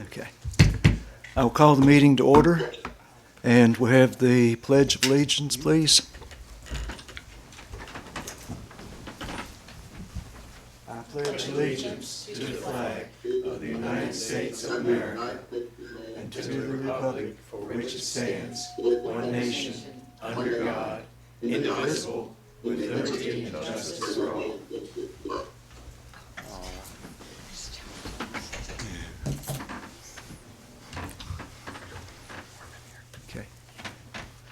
Okay. I will call the meeting to order, and we'll have the Pledge of Allegiance, please. I pledge allegiance to the flag of the United States of America and to the republic for which it stands, one nation, under God, indivisible, with liberty and justice for all. Okay.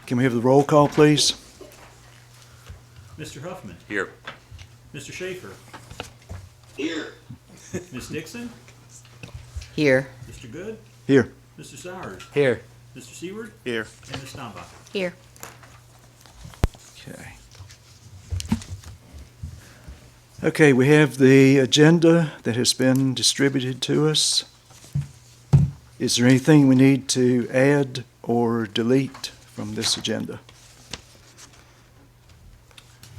Can we have the roll call, please? Mr. Huffman. Here. Mr. Schaefer. Here. Ms. Dixon. Here. Mr. Good. Here. Mr. Sowers. Here. Mr. Seward. Here. And Ms. Stambach. Here. Okay. Okay, we have the agenda that has been distributed to us. Is there anything we need to add or delete from this agenda?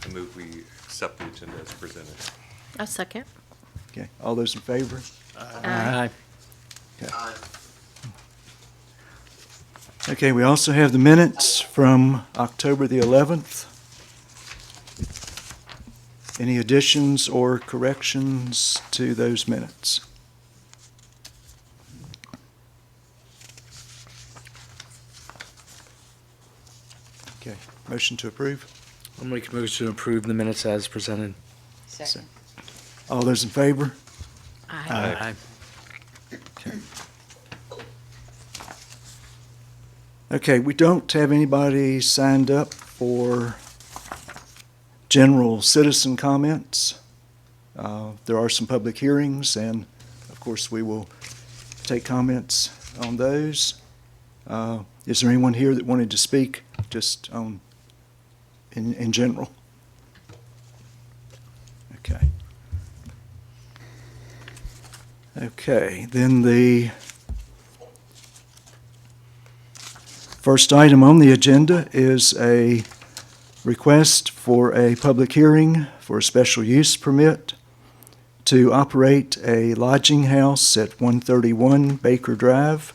I move we accept the agenda as presented. A second. Okay, all those in favor? Aye. Okay. Okay, we also have the minutes from October the 11th. Any additions or corrections to those minutes? Okay, motion to approve? I'll make a motion to approve the minutes as presented. Second. All those in favor? Aye. Okay. Okay, we don't have anybody signed up for general citizen comments. There are some public hearings, and of course, we will take comments on those. Is there anyone here that wanted to speak just on, in general? Okay. Okay, then the first item on the agenda is a request for a public hearing for a special use permit to operate a lodging house at 131 Baker Drive.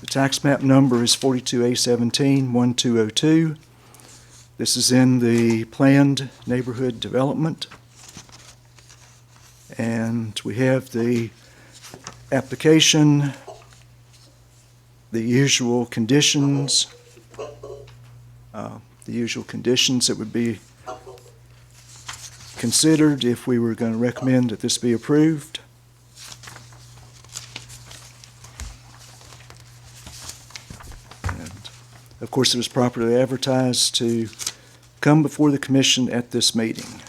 The tax map number is 42A17-1202. This is in the planned neighborhood development. And we have the application, the usual conditions that would be considered if we were going to recommend that this be approved. And of course, it was properly advertised to come before the commission at this meeting.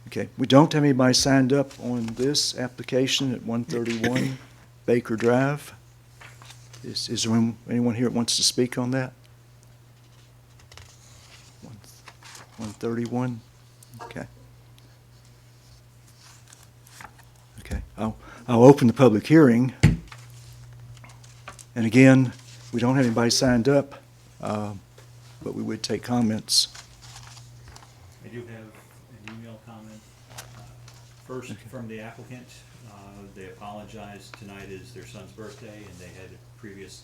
Okay, we don't have anybody signed up on this application at 131 Baker Drive. Is there anyone here that wants to speak on that? 131? Okay. Okay, I'll open the public hearing. And again, we don't have anybody signed up, but we would take comments. I do have an email comment. First, from the applicant, they apologize. Tonight is their son's birthday, and they had a previous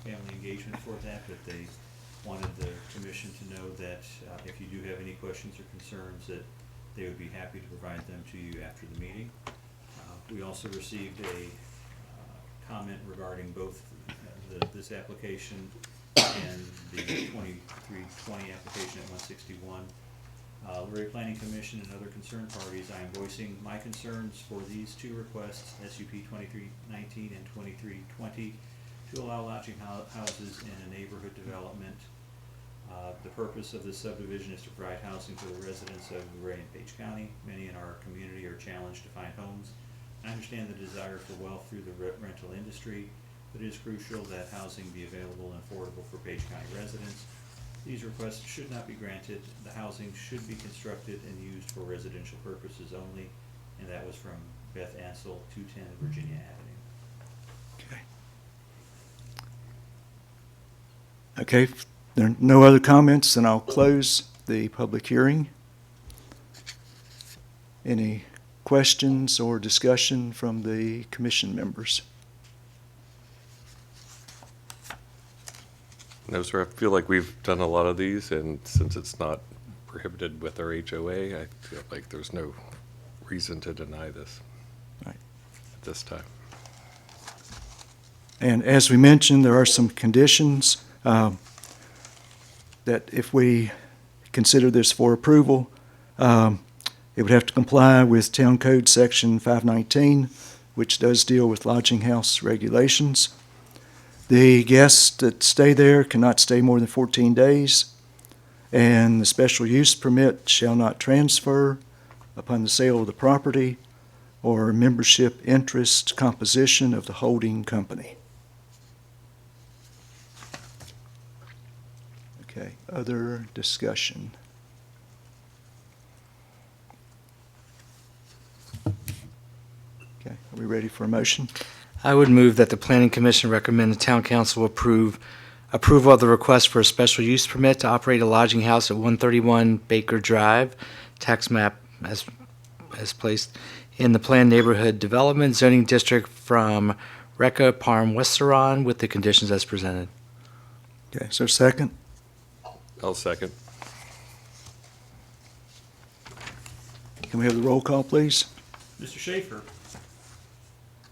family engagement for that, but they wanted the commission to know that if you do have any questions or concerns, that they would be happy to provide them to you after the meeting. We also received a comment regarding both this application and the 2320 application at 161. Luray Planning Commission and other concerned parties, I am voicing my concerns for these two requests, SUP 2319 and 2320, to allow lodging houses in a neighborhood development. The purpose of this subdivision is to provide housing for the residents of Luray and Page County. Many in our community are challenged to find homes. I understand the desire for wealth through the rental industry, but it is crucial that housing be available and affordable for Page County residents. These requests should not be granted. The housing should be constructed and used for residential purposes only, and that was from Beth Ansel, 210 Virginia Avenue. Okay, if there are no other comments, then I'll close the public hearing. Any questions or discussion from the commission members? No, sir, I feel like we've done a lot of these, and since it's not prohibited with our HOA, I feel like there's no reason to deny this Right. at this time. And as we mentioned, there are some conditions that if we consider this for approval, it would have to comply with Town Code Section 519, which does deal with lodging house regulations. The guests that stay there cannot stay more than 14 days, and the special use permit shall not transfer upon the sale of the property or membership interest composition of the holding company. Okay, other discussion? Okay, are we ready for a motion? I would move that the Planning Commission recommend the Town Council approval of the request for a special use permit to operate a lodging house at 131 Baker Drive, tax map as placed in the planned neighborhood development zoning district from Recca Parm Westeron with the conditions as presented. Okay, is there a second? I'll second. Can we have the roll call, please? Mr. Schaefer,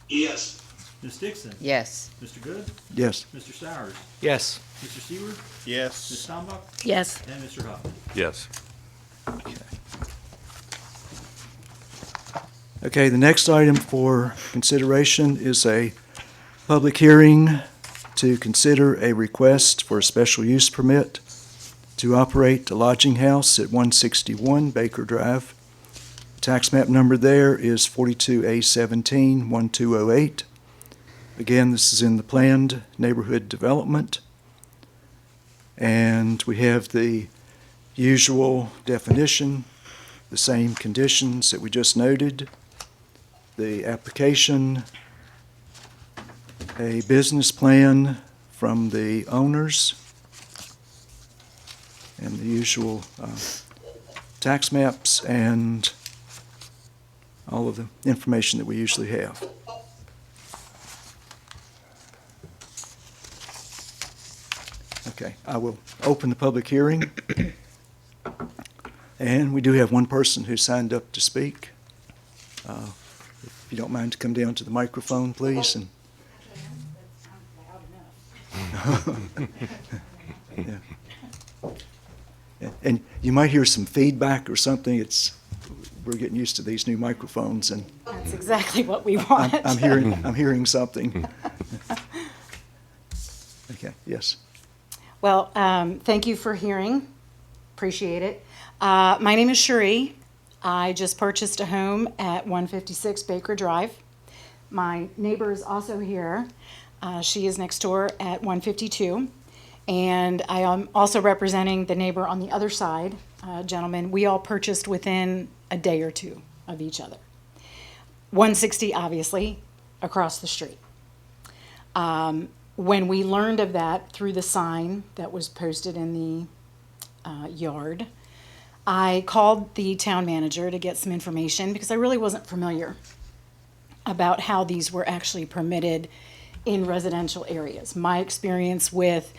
Yes. Ms. Dixon, Yes. Mr. Good, Yes. Mr. Stowers, Yes. Mr. Seward, Yes. Ms. Stambach, Yes. and Mr. Huffman. Yes. Okay, the next item for consideration is a public hearing to consider a request for a special use permit to operate a lodging house at 161 Baker Drive. Tax map number there is 42A17-1208. Again, this is in the planned neighborhood development. And we have the usual definition, the same conditions that we just noted, the application, a business plan from the owners, and the usual tax maps and all of the information that we usually have. Okay, I will open the public hearing. And we do have one person who signed up to speak. If you don't mind to come down to the microphone, please. And yeah. And you might hear some feedback or something. We're getting used to these new microphones, and That's exactly what we want. I'm hearing something. Okay, yes. Well, thank you for hearing. Appreciate it. My name is Cherie. I just purchased a home at 156 Baker Drive. My neighbor is also here. She is next door at 152. And I am also representing the neighbor on the other side, gentleman. We all purchased within a day or two of each other. 160, obviously, across the street. When we learned of that through the sign that was posted in the yard, I called the town manager to get some information because I really wasn't familiar about how these were actually permitted in residential areas. My experience with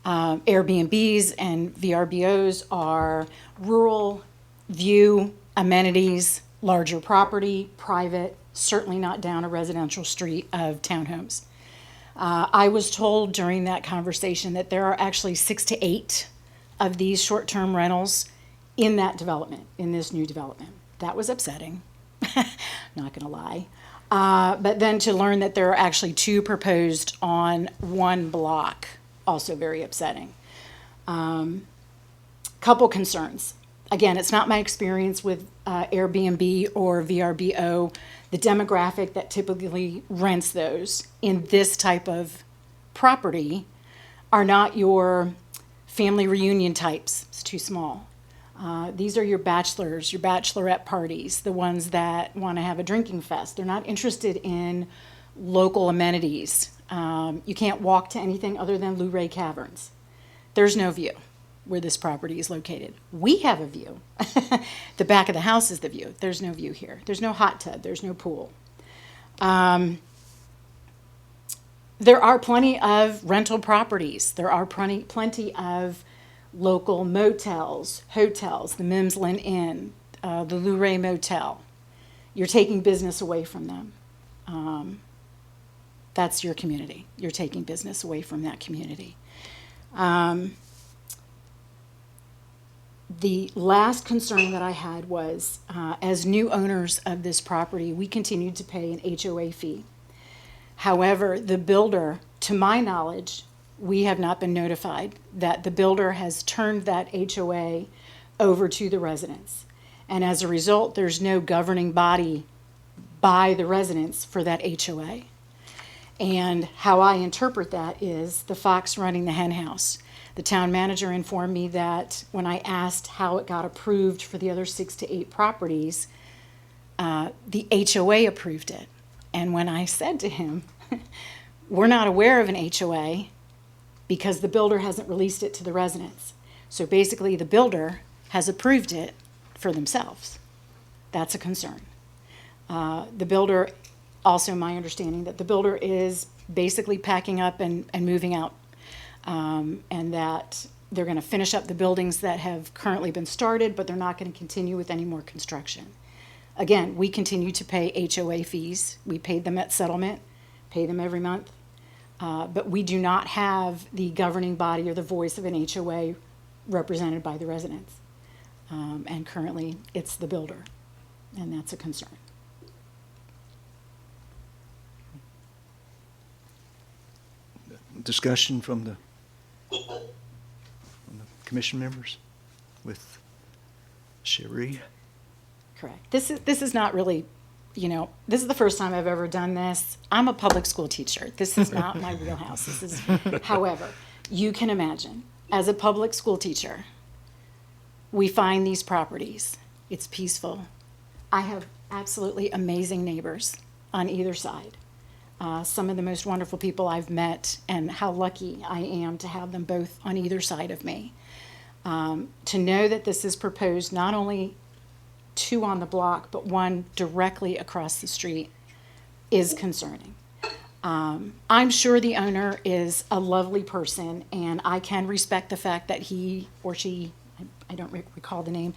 Airbnbs and VRBOs are rural view, amenities, larger property, private, certainly not down a residential street of townhomes. I was told during that conversation that there are actually 6 to 8 of these short-term rentals in that development, in this new development. That was upsetting, not gonna lie. But then to learn that there are actually 2 proposed on one block, also very upsetting. Couple concerns. Again, it's not my experience with Airbnb or VRBO. The demographic that typically rents those in this type of property are not your family reunion types. It's too small. These are your bachelors, your bachelorette parties, the ones that want to have a drinking fest. They're not interested in local amenities. You can't walk to anything other than Luray Caverns. there's no view where this property is located. We have a view. The back of the house is the view. There's no view here. There's no hot tub. There's no pool. There are plenty of rental properties. There are plenty of local motels, hotels, the Mimsland Inn, the Luray Motel. You're taking business away from them. That's your community. You're taking business away from that community. The last concern that I had was, as new owners of this property, we continued to pay an HOA fee. However, the builder, to my knowledge, we have not been notified that the builder has turned that HOA over to the residents. And as a result, there's no governing body by the residents for that HOA. And how I interpret that is the fox running the hen house. The town manager informed me that when I asked how it got approved for the other 6 to 8 properties, the HOA approved it. And when I said to him, we're not aware of an HOA because the builder hasn't released it to the residents. So basically, the builder has approved it for themselves. That's a concern. The builder, also my understanding that the builder is basically packing up and moving out, and that they're going to finish up the buildings that have currently been started, but they're not going to continue with any more construction. Again, we continue to pay HOA fees. We paid them at settlement, pay them every month. But we do not have the governing body or the voice of an HOA represented by the residents. And currently, it's the builder, and that's a concern. Discussion from the commission members with Cherie? Correct. This is not really, this is the first time I've ever done this. I'm a public school teacher. This is not my wheelhouse. This is, however, you can imagine, as a public school teacher, we find these properties. It's peaceful. I have absolutely amazing neighbors on either side. Some of the most wonderful people I've met, and how lucky I am to have them both on either side of me. To know that this is proposed not only 2 on the block, but 1 directly across the street is concerning. I'm sure the owner is a lovely person, and I can respect the fact that he or she, I don't recall the name,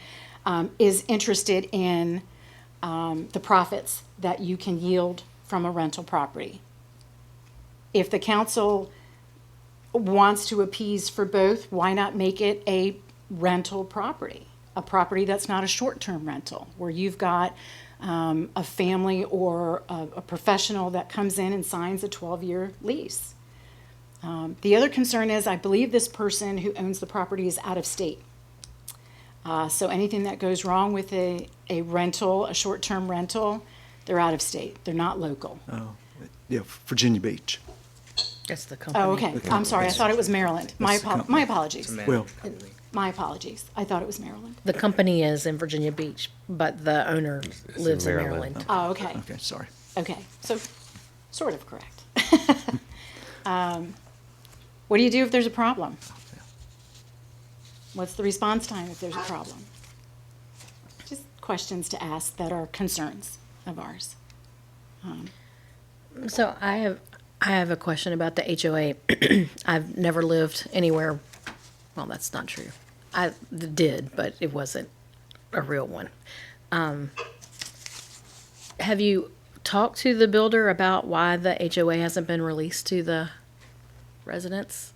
is interested in the profits that you can yield from a rental property. If the council wants to appease for both, why not make it a rental property? A property that's not a short-term rental, where you've got a family or a professional that comes in and signs a 12-year lease. The other concern is I believe this person who owns the property is out of state. So anything that goes wrong with a rental, a short-term rental, they're out of state. They're not local. Oh, yeah, Virginia Beach. That's the company. Oh, okay. I'm sorry. I thought it was Maryland. That's the company. My apologies. Well, My apologies. I thought it was Maryland. The company is in Virginia Beach, but the owner in lives in Maryland. Maryland. Oh, okay. okay, sorry. Okay. So, sort of correct. What do you do if there's a problem? What's the response time if there's a problem? Just questions to ask that are concerns of ours. So I have a question about the HOA. I've never lived anywhere. Well, that's not true. I did, but it wasn't a real one. Have you talked to the builder about why the HOA hasn't been released to the residents?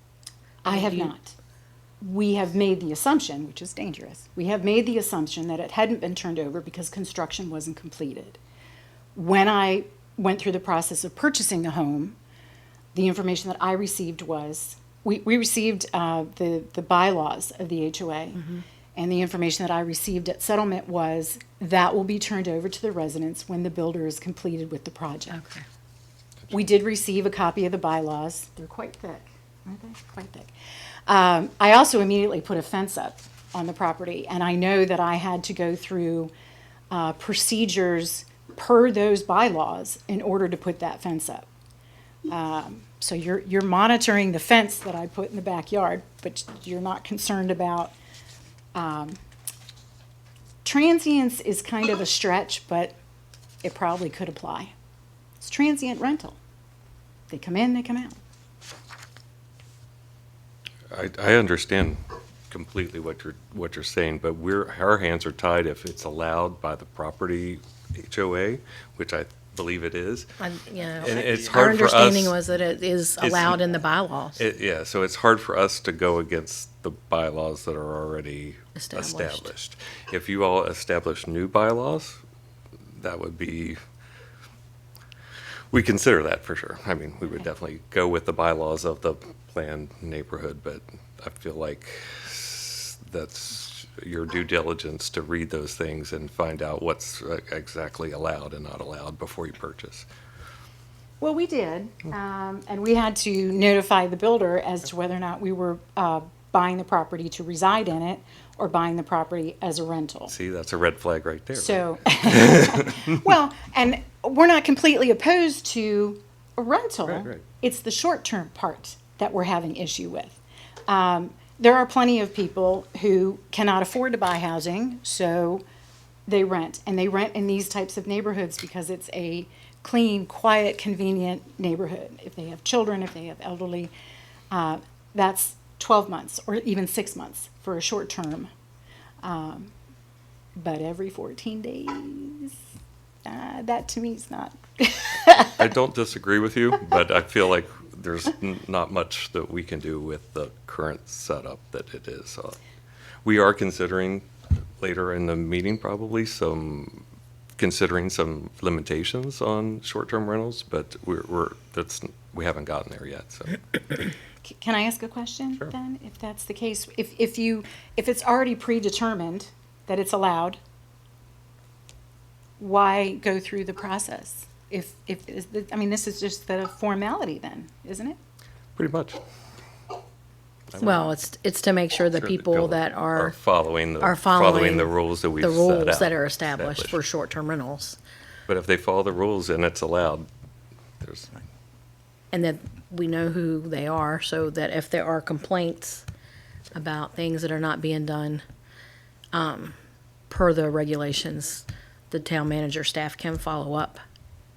I have not. We have made the assumption, which is dangerous, we have made the assumption that it hadn't been turned over because construction wasn't completed. When I went through the process of purchasing the home, the information that I received was, we received the bylaws of the HOA, and the information that I received at settlement was that will be turned over to the residents when the builder is completed with the project. Okay. We did receive a copy of the bylaws. They're quite thick, aren't they? Quite thick. I also immediately put a fence up on the property, and I know that I had to go through procedures per those bylaws in order to put that fence up. So you're monitoring the fence that I put in the backyard, but you're not concerned about, transients is kind of a stretch, but it probably could apply. It's transient rental. They come in, they come out. I understand completely what you're saying, but our hands are tied if it's allowed by the property HOA, which I believe it is. And it's our hard for us. understanding was that it is allowed in the bylaws. Yeah, so it's hard for us to go against the bylaws that are already Established. established. If you all establish new bylaws, that would be, we consider that for sure. I mean, we would definitely go with the bylaws of the planned neighborhood, but I feel like that's your due diligence to read those things and find out what's exactly allowed and not allowed before you purchase. Well, we did, and we had to notify the builder as to whether or not we were buying the property to reside in it or buying the property as a rental. See, that's a red flag right there. So, well, and we're not completely opposed to a rental. Right. It's the short-term part that we're having issue with. There are plenty of people who cannot afford to buy housing, so they rent. And they rent in these types of neighborhoods because it's a clean, quiet, convenient neighborhood. If they have children, if they have elderly, that's 12 months or even 6 months for a short term. But every 14 days, that to me is not. I don't disagree with you, but I feel like there's not much that we can do with the current setup that it is. We are considering later in the meeting probably considering some limitations on short-term rentals, but we haven't gotten there yet. So Can I ask a question Sure. then, if that's the case? If it's already predetermined that it's allowed, why go through the process? I mean, this is just the formality then, isn't it? pretty much. Well, it's to make sure the Sure people that are following are following the rules that we've the set rules out, that are established for short-term rentals, But if they follow the rules and it's allowed, there's and that we know who they are, so that if there are complaints about things that are not being done, per the regulations, the town manager staff can follow up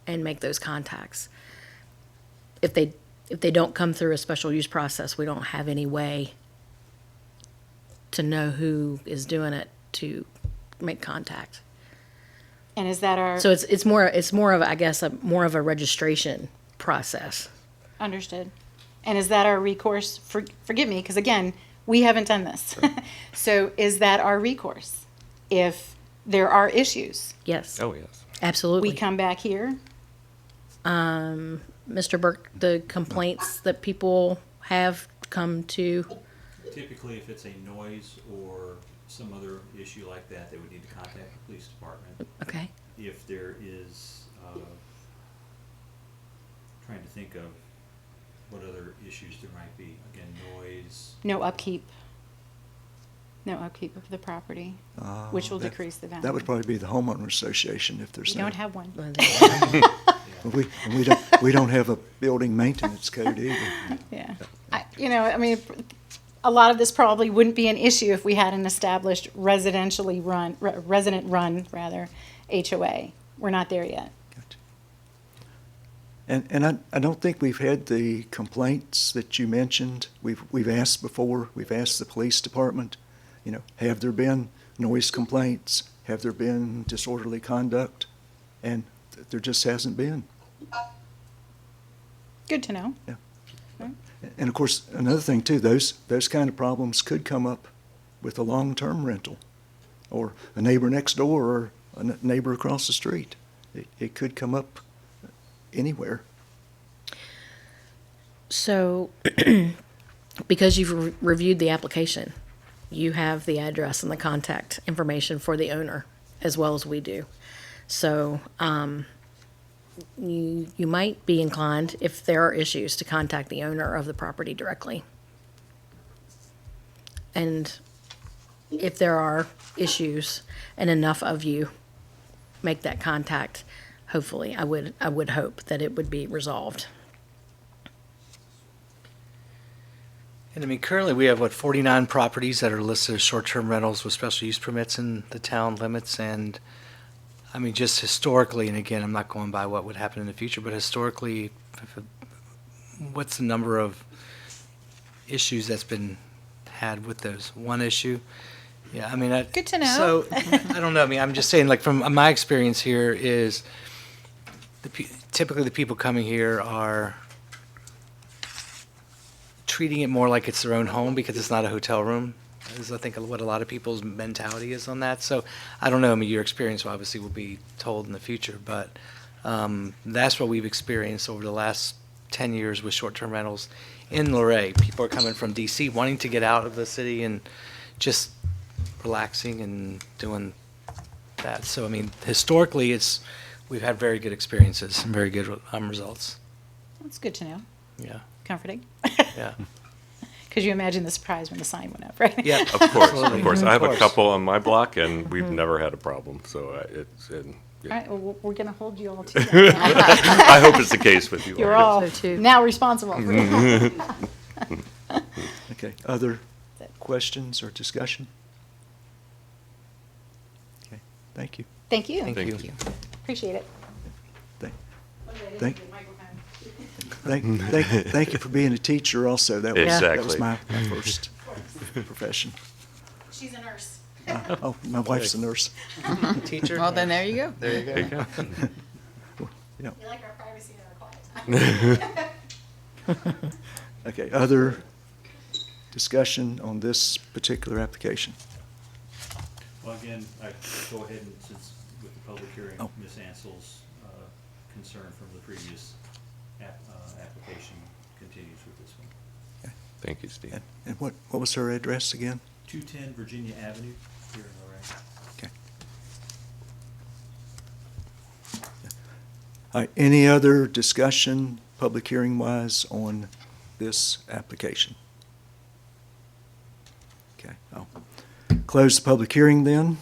and make those contacts. If they don't come through a special use process, we don't have any way to know who is doing it to make contact. And is that our, So it's more of I guess more of a registration process. understood? And is that our recourse? Forgive me, because again, we haven't done this. So is that our recourse? If there are issues, Yes, oh yes. absolutely. we come back here? Mr. Burke, the complaints that people have come to, Typically, if it's a noise or some other issue like that, they would need to contact the police department. okay, If there is, trying to think of what other issues there might be. Again, noise. No upkeep. No upkeep of the property, which will decrease the value. That would probably be the homeowner association if there's We no. don't have one. We don't have a building maintenance code either. Yeah. I mean, a lot of this probably wouldn't be an issue if we had an established resident run HOA. We're not there yet. And I don't think we've had the complaints that you mentioned. We've asked before, we've asked the police department, have there been noise complaints? Have there been disorderly conduct? And there just hasn't been. Good to know. And of course, another thing too, those kind of problems could come up with a long-term rental, or a neighbor next door, or a neighbor across the street. It could come up anywhere. so, because you've reviewed the application, you have the address and the contact information for the owner, as well as we do. So, you might be inclined, if there are issues, to contact the owner of the property directly. And if there are issues and enough of you make that contact, hopefully, I would hope that it would be resolved. And I mean, currently we have, 49 properties that are listed as short-term rentals with special use permits in the town limits. And I mean, just historically, and again, I'm not going by what would happen in the future, but historically, what's the number of issues that's been had with those? One issue? Yeah, I mean, Good to know. So, I don't know. I mean, I'm just saying, like, from my experience here is typically the people coming here are treating it more like it's their own home because it's not a hotel room, is I think what a lot of people's mentality is on that. So I don't know, I mean, your experience obviously will be told in the future, but that's what we've experienced over the last 10 years with short-term rentals in Luray. People are coming from DC wanting to get out of the city and just relaxing and doing that. So I mean, historically, we've had very good experiences and very good results. That's good to know. Yeah, Comforting. yeah. Because you imagine the surprise when the sign went up, right? Yeah, Of course, Absolutely. of course. I have Of a course. couple on my block, and we've never had a problem, so All right, well, we're going to hold you all to that. I hope it's the case with you. You're all. all So too. now responsible for it. Okay, other questions or discussion? Okay, thank you. Thank you. Thank Thank you. Appreciate it. Thank- Thank you for being a teacher also. That was Exactly. my first profession. She's a nurse. Oh, my wife's a nurse. Teacher? Well, then there you go. There you go. There you go. Yeah. We like our privacy and our quiet time. Okay, other discussion on this particular application? Well, again, I go ahead and, since with the public hearing, Oh. Ms. Ansell's concern from the previous application continues with this one. Thank you, Steve. And what was her address again? 210 Virginia Avenue here in Luray. Okay. All right, any other discussion, public hearing wise, on this application? Okay, I'll close the public hearing then.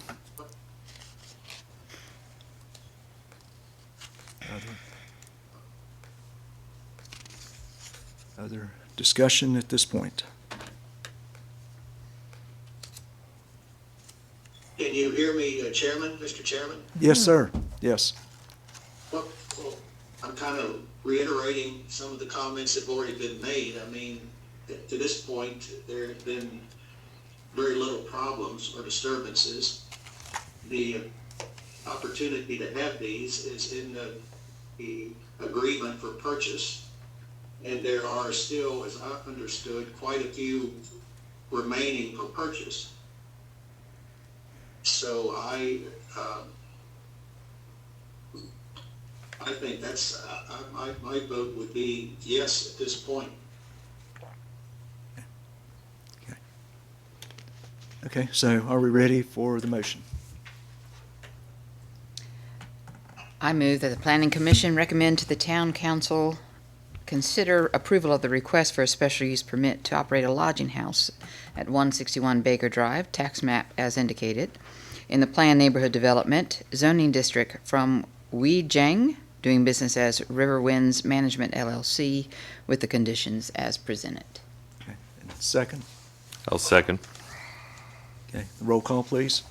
Other discussion at this point? Can you hear me, Chairman, Mr. Chairman? Yes, sir, yes. Well, I'm kind of reiterating some of the comments that have already been made. I mean, to this point, there have been very little problems or disturbances. The opportunity to have these is in the agreement for purchase. And there are still, as I understood, quite a few remaining for purchase. So I think that's, my vote would be yes at this point. Okay, so are we ready for the motion? I move that the Planning Commission recommend to the Town Council consider approval of the request for a special use permit to operate a lodging house at 161 Baker Drive, tax map as indicated, in the planned neighborhood development zoning district from Weijing, doing business as River Winds Management LLC, with the conditions as presented. Okay, and second? I'll second. Okay, roll call, please.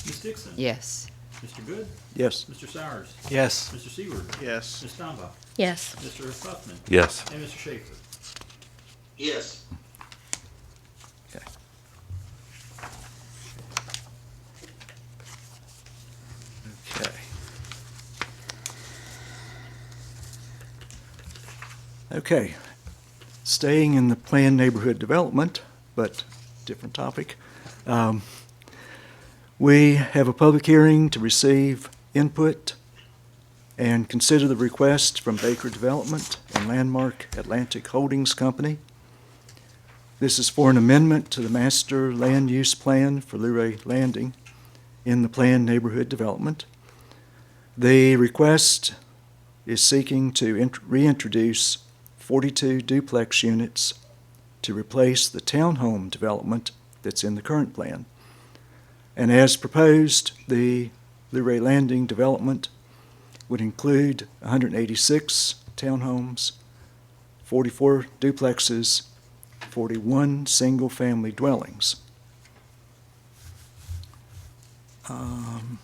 Ms. Dixon? Yes. Mr. Good? Yes. Mr. Sowers? Yes. Mr. Seward? Yes. Ms. Stamba? Yes. Mr. Huffman? Yes. And Mr. Schaefer? Yes. Okay. Okay. Okay. Staying in the planned neighborhood development, but different topic. We have a public hearing to receive input and consider the request from Baker Development and Landmark Atlantic Holdings Company. This is for an amendment to the master land use plan for Luray Landing in the planned neighborhood development. The request is seeking to reintroduce 42 duplex units to replace the townhome development that's in the current plan. And as proposed, the Luray Landing development would include 186 townhomes, 44 duplexes, 41 single-family dwellings. It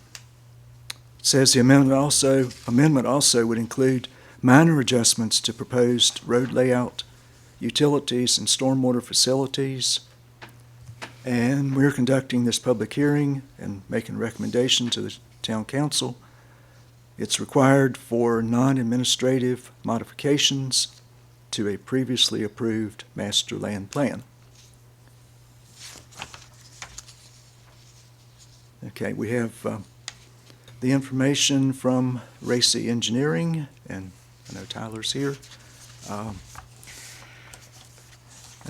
says the amendment also would include minor adjustments to proposed road layout, utilities, and stormwater facilities. And we're conducting this public hearing and making a recommendation to the town council. It's required for non-administrative modifications to a previously approved master land plan. Okay, we have the information from Racy Engineering, and I know Tyler's here. And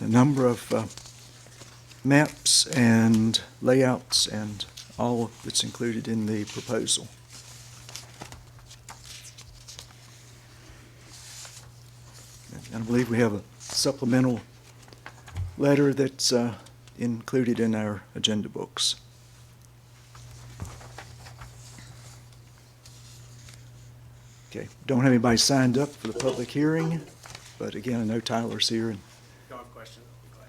a number of maps and layouts and all that's included in the proposal. And I believe we have a supplemental letter that's included in our agenda books. Okay, don't have anybody signed up for the public hearing, but again, I know Tyler's here. And Don't have a question? I'll be glad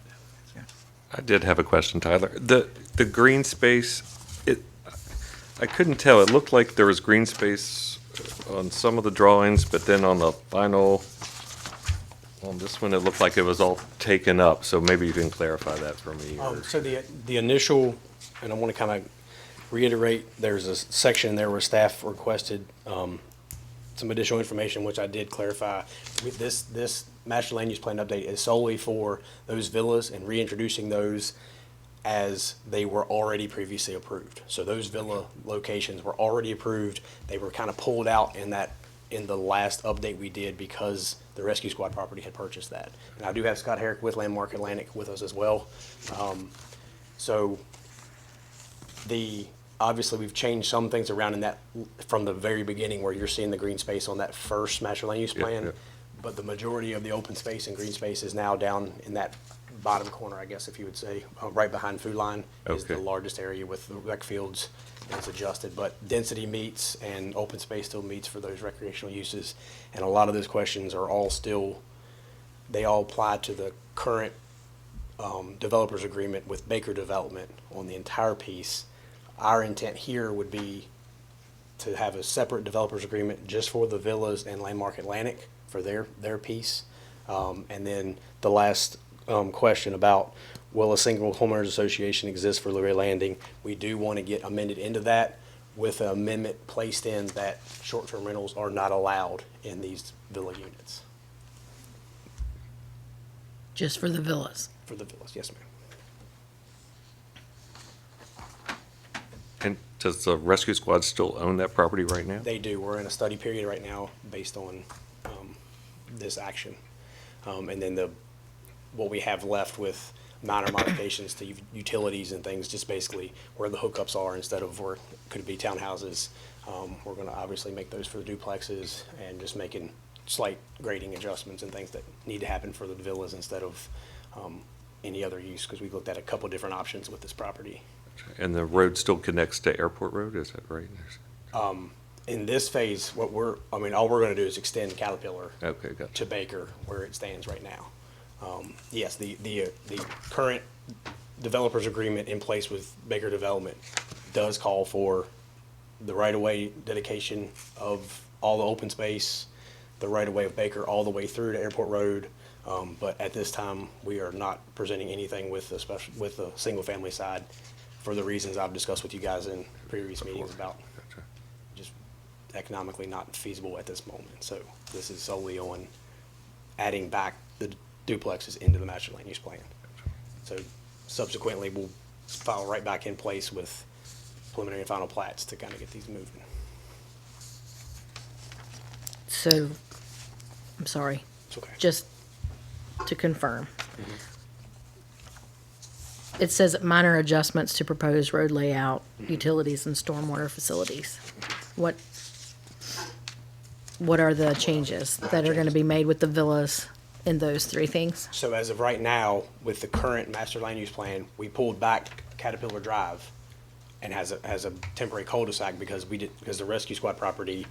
to have it. I did have a question, Tyler. The green space, I couldn't tell. It looked like there was green space on some of the drawings, but then on the final, on this one, it looked like it was all taken up. So maybe you can clarify that for me. or- So the initial, and I want to kind of reiterate, there's a section there where staff requested some additional information, which I did clarify. This master land use plan update is solely for those villas and reintroducing those as they were already previously approved. So those villa locations were already approved. They were kind of pulled out in the last update we did because the rescue squad property had purchased that. And I do have Scott Herrick with Landmark Atlantic with us as well. So obviously we've changed some things around in that from the very beginning where you're seeing the green space on that first master land use plan. yeah. But the majority of the open space and green space is now down in that bottom corner, I guess, if you would say, right behind Food Line is the Okay. largest area with the rec fields. It's adjusted, but density meets and open space still meets for those recreational uses. And a lot of those questions are all still, they all apply to the current developers agreement with Baker Development on the entire piece. Our intent here would be to have a separate developers agreement just for the villas and Landmark Atlantic for their piece. And then the last question about, will a single homeowners association exist for Luray Landing? We do want to get amended into that with an amendment placed in that short-term rentals are not allowed in these villa units. Just for the villas. For the villas, yes, ma'am. And does the rescue squad still own that property right now? They do. We're in a study period right now based on this action. And then what we have left with minor modifications to utilities and things, just basically where the hookups are instead of where could be townhouses. We're going to obviously make those for the duplexes and just making slight grading adjustments and things that need to happen for the villas instead of any other use, because we've looked at a couple different options with this property. And the road still connects to Airport Road, is that right? In this phase, all we're going to do is extend Caterpillar Okay, gotcha. to Baker where it stands right now. Yes, the current developers agreement in place with Baker Development does call for the right-of-way dedication of all the open space, the right-of-way of Baker all the way through to Airport Road. But at this time, we are not presenting anything with the single-family side for the reasons I've discussed with you guys in previous meetings about Gotcha. just economically not feasible at this moment. So this is solely on adding back the duplexes into the master land use plan. So subsequently, we'll file right back in place with preliminary and final plats to kind of get these moving. So, I'm sorry, It's okay. just to confirm. It says minor adjustments to proposed road layout, utilities, and stormwater facilities. What are the changes that are gonna be made with the villas in those three things? So as of right now, with the current master land use plan, we pulled back Caterpillar Drive and has a temporary cul-de-sac because the rescue squad property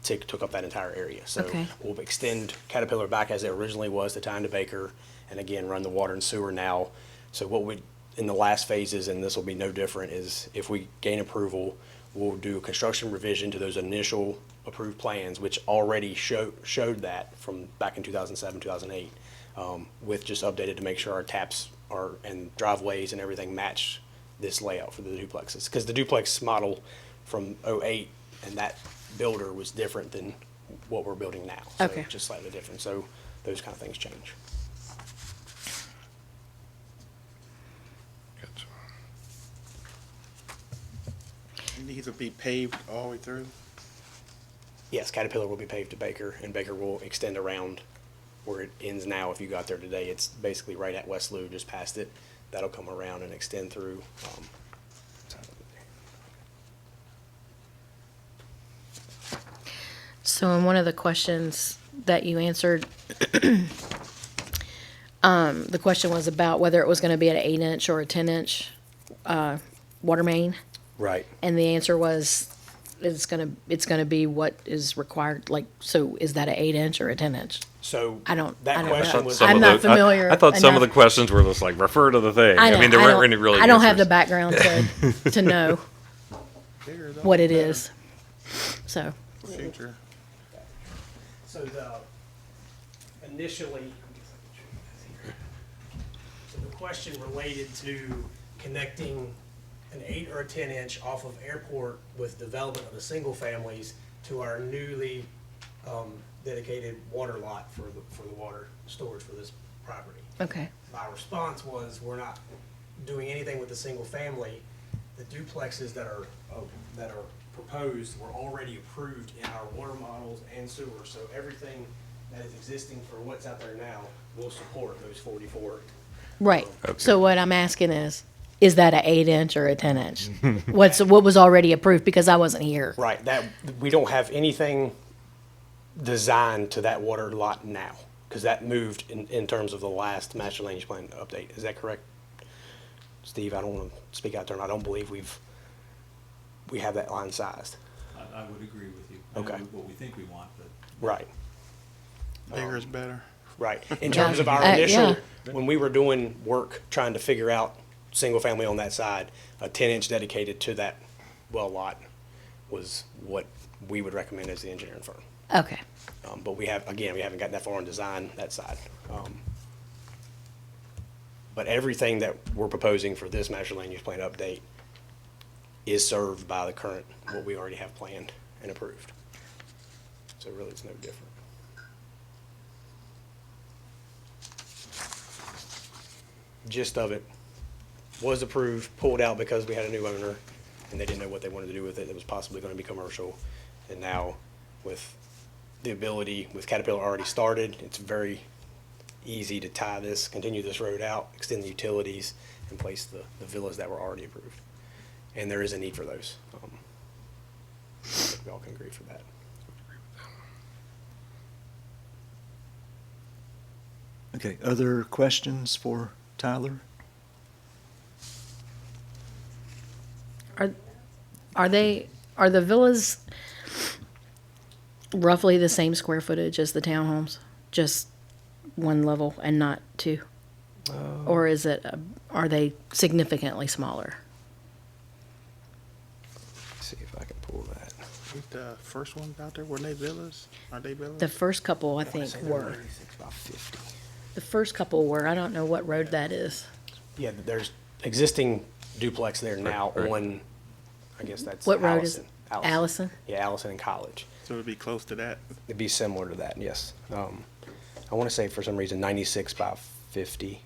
took up that entire area. So Okay. we'll extend Caterpillar back as it originally was to tie into Baker, and again, run the water and sewer now. So what we, in the last phases, and this will be no different, is if we gain approval, we'll do a construction revision to those initial approved plans, which already showed that from back in 2007, 2008, with just updated to make sure our taps are, and driveways and everything match this layout for the duplexes. Because the duplex model from '08 and that builder was different than what we're building now. So Okay. just slightly different. So those kind of things change. Gotcha. These will be paved all the way through? Yes, Caterpillar will be paved to Baker, and Baker will extend around where it ends now. If you got there today, it's basically right at West Lou, just past it. That'll come around and extend through. So in one of the questions that you answered, the question was about whether it was gonna be an 8-inch or a 10-inch, water main. Right. And the answer was, it's gonna be what is required, like, so is that an 8-inch or a 10-inch? So I don't that know. question was. Some I'm of not the- familiar I thought some of the enough. questions were just like, refer to the thing. I mean, there I weren't don't- any really I don't have the answers. background to know Bigger is what it always is, so. better for Future. So initially, so the question related to connecting an 8 or a 10-inch off of airport with development of the single families to our newly dedicated water lot for the water storage for this property. Okay. My response was, we're not doing anything with the single family. The duplexes that are proposed were already approved in our water models and sewer, so everything that is existing for what's out there now will support those 44. Right, Okay. so what I'm asking is that an 8-inch or a 10-inch? What was already approved, because I wasn't here. Right, that, we don't have anything designed to that water lot now, because that moved in terms of the last master land use plan update. Is that correct? Steve, I don't want to speak out there, and I don't believe we have that line sized. I would agree with you. Okay. What we think we want, but Right. Bigger is better. Right. In terms of our Yeah. initial, when we were doing work trying to figure out single family on that side, a 10-inch dedicated to that well lot was what we would recommend as the engineering firm. Okay, But we haven't gotten that far on design that side. But everything that we're proposing for this master land use plan update is served by the current, what we already have planned and approved. So really, it's no different. Gist of it was approved, pulled out because we had a new owner and they didn't know what they wanted to do with it. It was possibly going to be commercial. And now with the ability, with Caterpillar already started, it's very easy to tie this, continue this road out, extend the utilities, and place the villas that were already approved. And there is a need for those. I think we all can agree for that. Okay, other questions for Tyler? are the villas roughly the same square footage as the townhomes? Just one level and not two? Or is it, are they significantly smaller? Let's see if I can pull that. Ain't the first ones out there, were they villas? Are they villas? The first couple, I think, were. About 50. The first couple were, I don't know what road that is. Yeah, there's existing duplex there now Right. on, I guess that's What road is Allison. it? Allison? Yeah, Allison and College. So it'd be close to that. It'd be similar to that, yes. I want to say for some reason 96 by 50,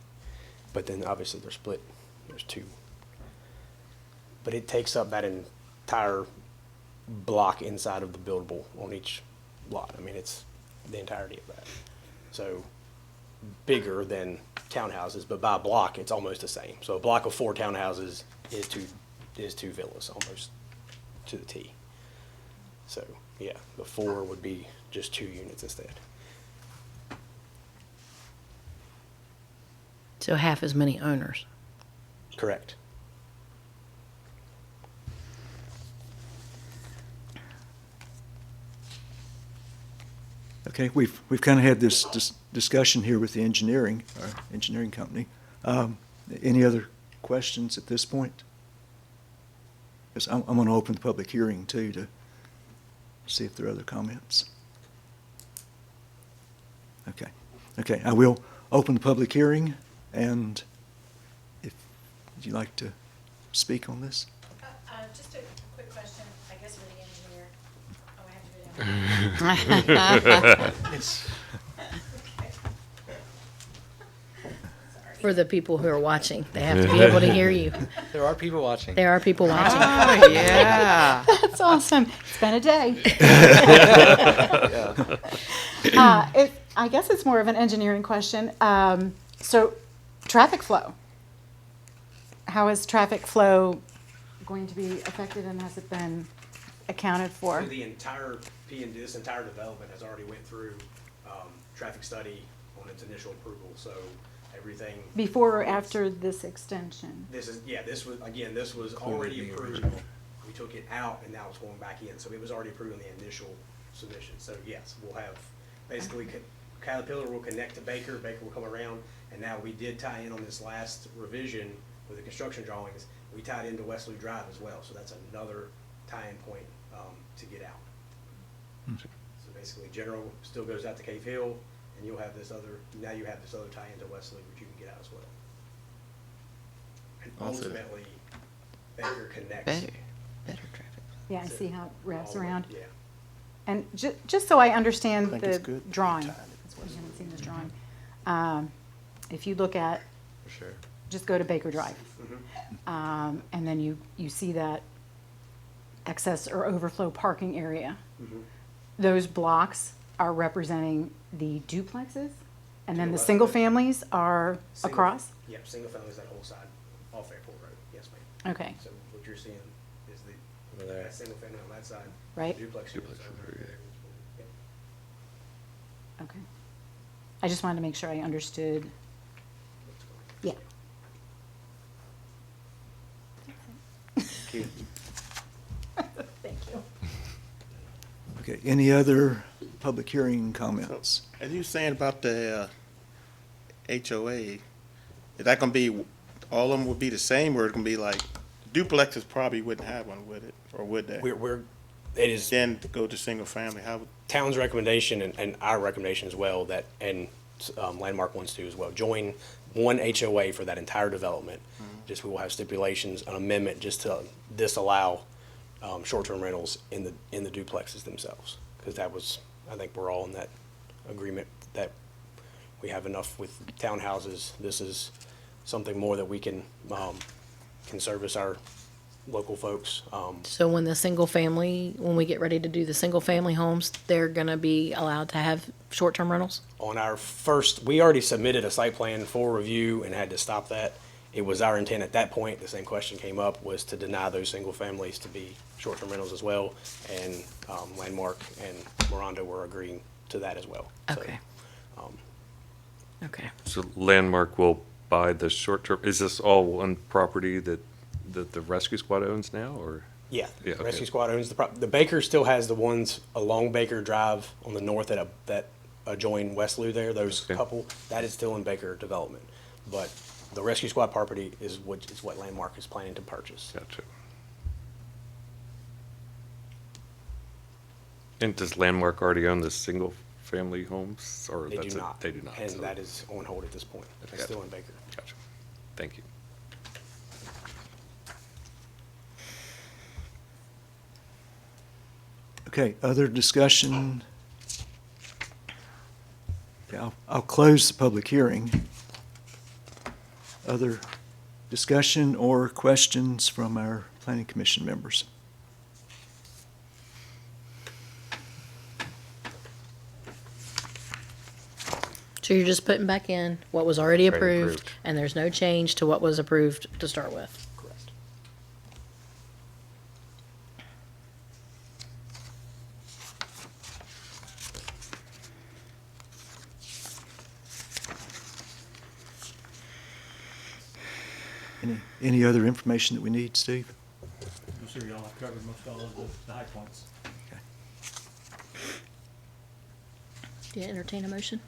but then obviously they're split. There's two. But it takes up that entire block inside of the buildable on each lot. I mean, it's the entirety of that. So bigger than townhouses, but by block, it's almost the same. So a block of 4 townhouses is two villas, almost to the T. So, yeah, the 4 would be just 2 units instead. So half as many owners. Correct. Okay, we've kind of had this discussion here with the our engineering company. Any other questions at this point? Because I'm going to open the public hearing too to see if there are other comments. Okay, I will open the public hearing, and if you'd like to speak on this. Just a quick question, I guess for the engineer. Oh, I have to go down. For the people who are watching, they have to be able to hear you. There are people watching. There are people watching. Oh, yeah. That's awesome. It's been a day. I guess it's more of an engineering question. So, traffic flow. How is traffic flow going to be affected, and has it been accounted for? So the entire this entire development has already went through traffic study on its initial approval, so everything. Before or after this extension? This was already approved. We took it out and now it's going back in, so it was already approved on the initial submission. So yes, we'll have, basically Caterpillar will connect to Baker, Baker will come around, and now we did tie in on this last revision with the construction drawings. We tied into Wesley Drive as well, so that's another tie-in point to get out. So basically, General still goes out to Cave Hill, and you'll have this other, now you have this other tie-in to Wesley, which you can get out as well. And Also- ultimately, Baker connects. Better traffic. Yeah, I see how it wraps around. Yeah. And just so I understand I think it's the good. drawing, Tied that's what you haven't seen this drawing. If you look at, For sure. just go to Baker Drive. Mm-hmm. And then you see that excess or overflow parking area. Mm-hmm. Those blocks are representing the duplexes, and then the left single of it. families are Single- across? Yep, single family is that whole side off Airport Road, yes ma'am. Okay, So what you're seeing is Over there. that single family on that side. Right. Duplex units over there. Yep. okay. I just wanted to make sure I understood. Yeah. Thank you. Okay, any other public hearing comments? As you saying about the HOA, is that gonna be, all of them would be the same, or it gonna be like, duplexes probably wouldn't have one, would it? Or would they? It is Then go to single family, how would? town's recommendation and our recommendation as well, that, and Landmark wants to as well, join one HOA for that entire development. Just we will have stipulations, an amendment just to disallow short-term rentals in the duplexes themselves. Because that was, I think we're all in that agreement that we have enough with townhouses. This is something more that we can service our local folks. So when when we get ready to do the single family homes, they're gonna be allowed to have short-term rentals? On our first, we already submitted a site plan for review and had to stop that. It was our intent at that point, the same question came up, was to deny those single families to be short-term rentals as well. And Landmark and Miranda were agreeing to that as well. So, Okay. Okay. So Landmark will buy the short-term, is this all one property that the rescue squad owns now, or? Yeah, Yeah, okay. Rescue Squad owns the Baker still has the ones along Baker Drive on the north that adjoin Westloo there, those Okay. couple, that is still in Baker development. But the Rescue Squad property is what Landmark is planning to purchase. Gotcha. And does Landmark already own the single-family homes, or They that's do it? not. They do not. And so- that is on hold at this point. It's Gotcha. still in Baker. Gotcha. Thank you. Okay, other discussion? Okay, I'll close the public hearing. Other discussion or questions from our planning commission members? So you're just putting back in what was already Already approved, approved. and there's no change to what was approved to start with? Correct. Any other information that we need, Steve? I'm sure y'all have covered most all of the high points. Do you entertain a motion?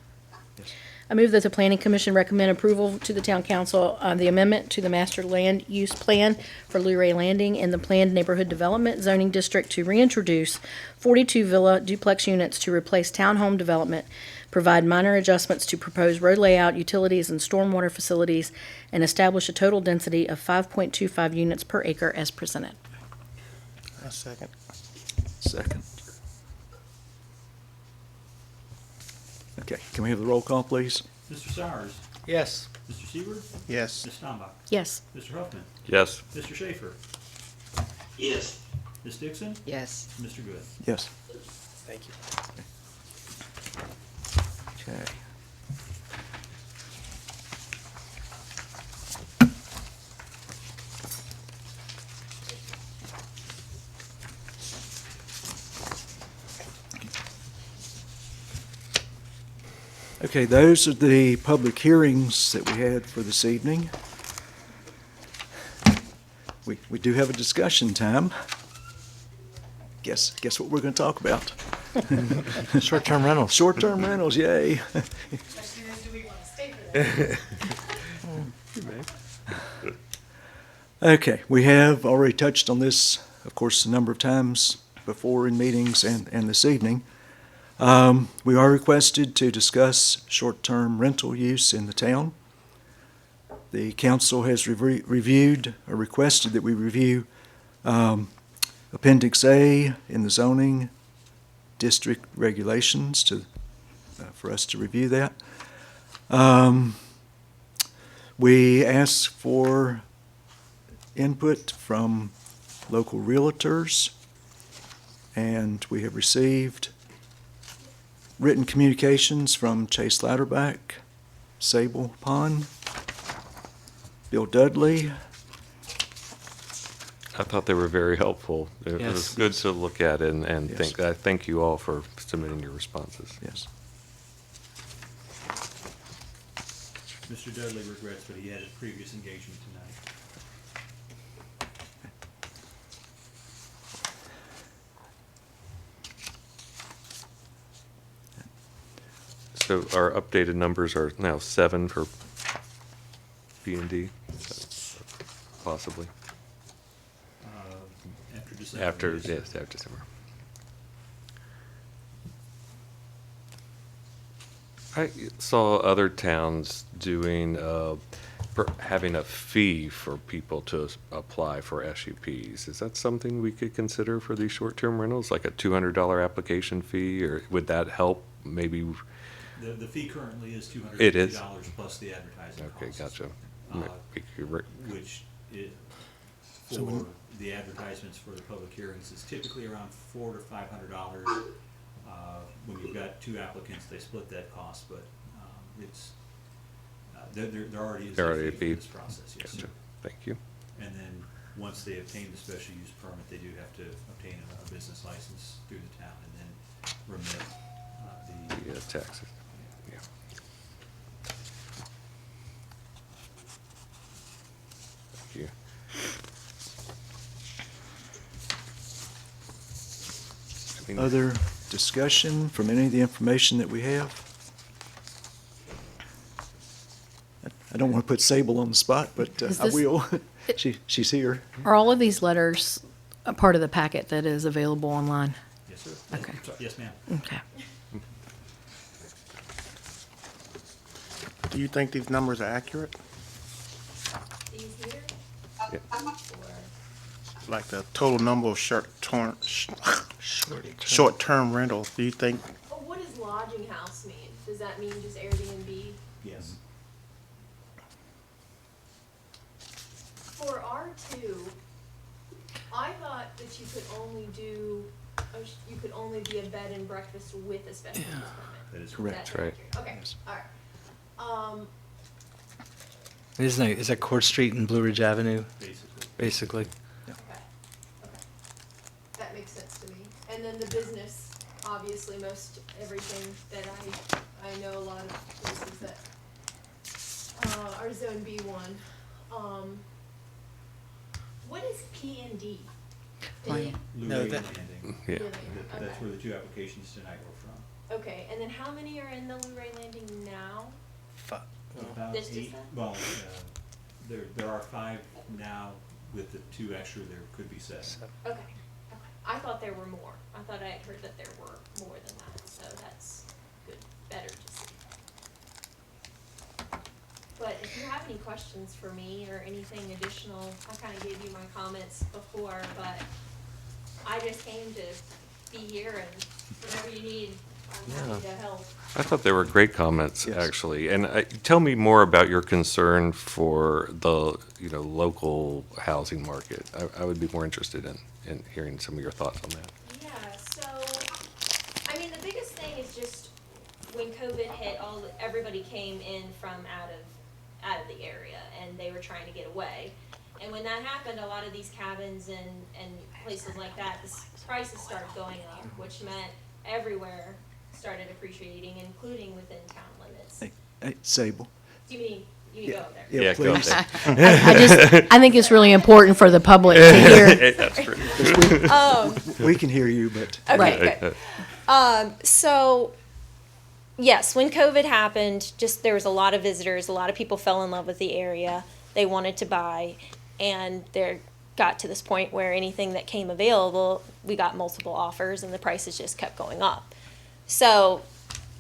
Yes. I move that the planning commission recommend approval to the town council on the amendment to the master land use plan for Luray Landing in the planned neighborhood development zoning district to reintroduce 42 villa duplex units to replace townhome development, provide minor adjustments to proposed road layout, utilities, and stormwater facilities, and establish a total density of 5.25 units per acre as presented. A second. Second. Okay, can we have the roll call, please? Mr. Sowers, Yes. Mr. Seaver, Yes. Ms. Stambach, Yes. Mr. Huffman, Yes. Mr. Schaefer, Yes. Ms. Dixon, Yes. Mr. Good. Yes. Thank you. Okay. Okay, those are the public hearings that we had for this evening. We do have a discussion time. Guess what we're going to talk about? Short-term rentals. Short-term rentals, yay. Okay, we have already touched on this, of course, a number of times before in meetings and this evening. We are requested to discuss short-term rental use in the town. The council has reviewed or requested that we review Appendix A in the zoning district regulations for us to review that. We asked for input from local realtors, and we have received written communications from Chase Ladderback, Sable Pond, Bill Dudley. I thought they were very helpful. It was Yes. good to look at and Yes. I thank you all for submitting your responses. Yes. Mr. Dudley regrets, but he had a previous engagement tonight. So our updated numbers are now 7 for B and D, possibly, After December. after, yes. yes, after December. I saw other towns doing, having a fee for people to apply for SUPs. Is that something we could consider for these short-term rentals, like a $200 application fee, or would that help maybe? The fee currently is It is? $250 plus the advertising Okay, costs. gotcha. Uh, You're right. Which So for when- the advertisements for the public hearings is typically around $400 to $500. When you've got 2 applicants, they split that cost, but it's, there already is There a already fee a fee. for this process, yes. Gotcha. Thank you. And then, once they obtain the special use permit, they do have to obtain a business license through the town and then remit the. The taxes. Yeah. Thank you. I mean, Other discussion from any of the information that we have? I don't want to put Sable on the spot, but Is I this- will. She's here. Are all of these letters a part of the packet that is available online? Yes, sir. Okay. Yes, ma'am. Okay. Do you think these numbers are accurate? These here? Yeah. Or, Like the total number of short-term rentals, do you think? oh, what does lodging house mean? Does that mean just Airbnb? Yes. For R2, I thought that you could only do, you could only be a bed and breakfast with a special use permit. That is Correct. That's right. accurate. Okay, Yes. all right. Is that Court Street and Blue Ridge Avenue, Basically. basically? Okay, okay. That makes sense to me. And then the business, obviously, most everything that I know a lot of places that are zone B1. What is P and D? Plan. No, Luray that- Landing. Yeah. That's where the 2 applications tonight were from. Okay, and then how many are in the Luray Landing now? About This eight, December? well, there are 5 now, with the 2 extra, there could be 7. Okay, okay. I thought there were more. I thought I had heard that there were more than that, so that's good, better to see. But if you have any questions for me or anything additional, I kind of gave you my comments before, but I just came to be here and whatever you need, I'm happy to help. I thought they were great comments, Yes. actually. And tell me more about your concern for the, local housing market. I would be more interested in hearing some of your thoughts on that. Yeah, so, I mean, the biggest thing is just when COVID hit, everybody came in from out of the area, and they were trying to get away. And when that happened, a lot of these cabins and places like that, the prices started going up, which meant everywhere started appreciating, including within town limits. Hey, Sable. Do you mean, you go there? Yeah, go please. ahead. I think it's really important for the public to hear. That's true. We can hear you, but Okay, good. So, yes, when COVID happened, there was a lot of visitors, a lot of people fell in love with the area. They wanted to buy, and there got to this point where anything that came available, we got multiple offers, and the prices just kept going up. So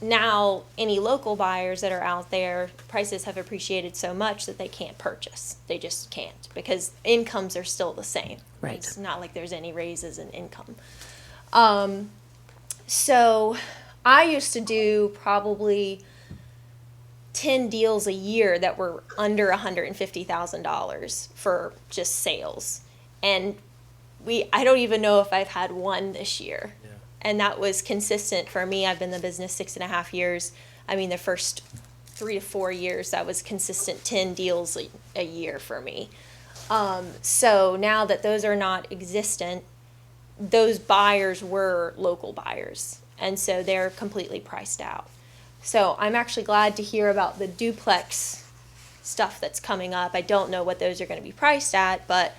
now any local buyers that are out there, prices have appreciated so much that they can't purchase. They just can't, because incomes are still the same. Right. It's not like there's any raises in income. So I used to do probably 10 deals a year that were under $150,000 for just sales. And I don't even know if I've had one this year. Yeah. And that was consistent for me. I've been in the business 6.5 years. I mean, the first 3 to 4 years, that was consistent 10 deals a year for me. So now that those are not existent, those buyers were local buyers. And so they're completely priced out. So I'm actually glad to hear about the duplex stuff that's coming up. I don't know what those are going to be priced at, but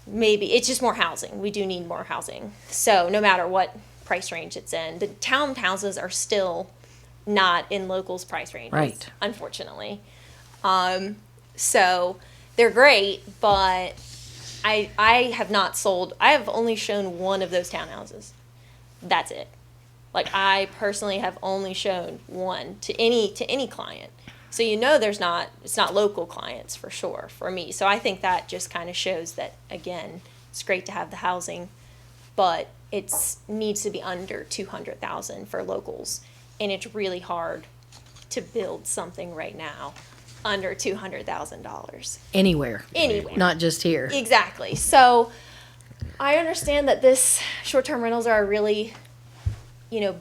maybe it's just more housing. We do need more housing. So no matter what price range it's in, the townhouses are still not in locals' price ranges, Right. unfortunately. So they're great, but I have not sold. I have only shown one of those townhouses. That's it. Like, I personally have only shown one to any client. So it's not local clients for sure for me. So I think that just kind of shows that, again, it's great to have the housing, but it needs to be under $200,000 for locals. And it's really hard to build something right now under $200,000. Anywhere. Anywhere. Not just here. Exactly. So I understand that this short-term rentals are a really,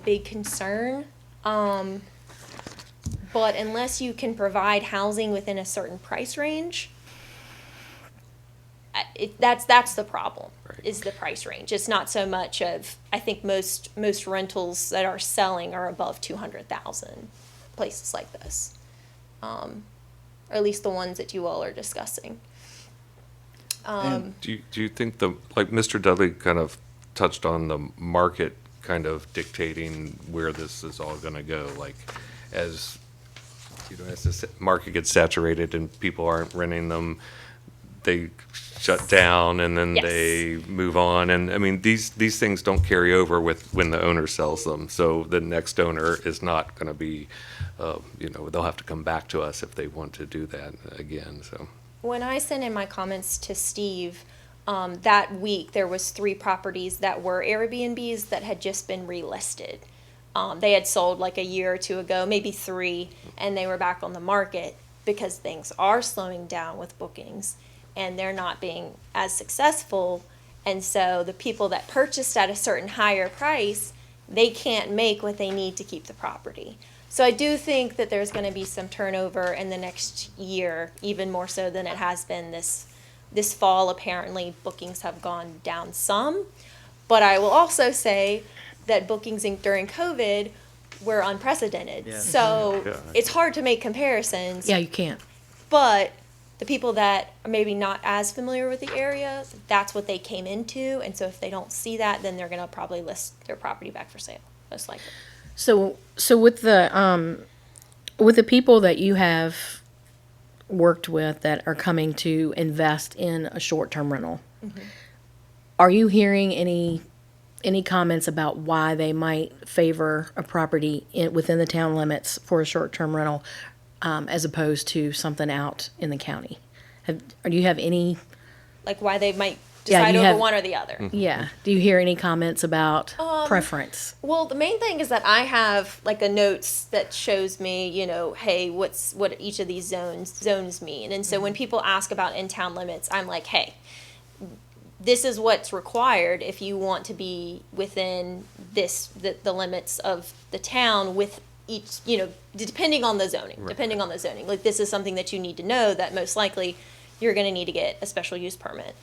big concern. But unless you can provide housing within a certain price range, that's the problem. Right. Is the price range. It's not so much of, I think most rentals that are selling are above 200,000, places like this. Or at least the ones that you all are discussing. Do you think like Mr. Dudley kind of touched on the market kind of dictating where this is all going to go? Like, as the market gets saturated and people aren't renting them, they shut down and then Yes. they move on. And I mean, these things don't carry over with when the owner sells them. So the next owner is not going to be, they'll have to come back to us if they want to do that again. So. When I sent in my comments to Steve, that week there was 3 properties that were Airbnbs that had just been relisted. They had sold like a year or 2 ago, maybe 3, and they were back on the market because things are slowing down with bookings and they're not being as successful. And so the people that purchased at a certain higher price, they can't make what they need to keep the property. So I do think that there's going to be some turnover in the next year, even more so than it has been this fall. Apparently, bookings have gone down some. But I will also say that bookings during COVID were unprecedented. Yeah. So Yeah. it's hard to make comparisons. Yeah, you can't. But the people that are maybe not as familiar with the area, that's what they came into. And so if they don't see that, then they're going to probably list their property back for sale, most likely. So with the people that you have worked with that are coming to invest in a short-term rental, are you hearing any comments about why they might favor a property within the town limits for a short-term rental, as opposed to something out in the county? Or do you have any? Like why they might Yeah, decide you over have- one or the other. Yeah. Do you hear any comments about preference? Well, the main thing is that I have like a notes that shows me, you know, hey, what each of these zones mean. And so when people ask about in-town limits, I'm like, hey, this is what's required if you want to be within the limits of the town with each, you know, depending on the zoning, Like this is something that you need to know that most likely you're going to need to get a special use permit.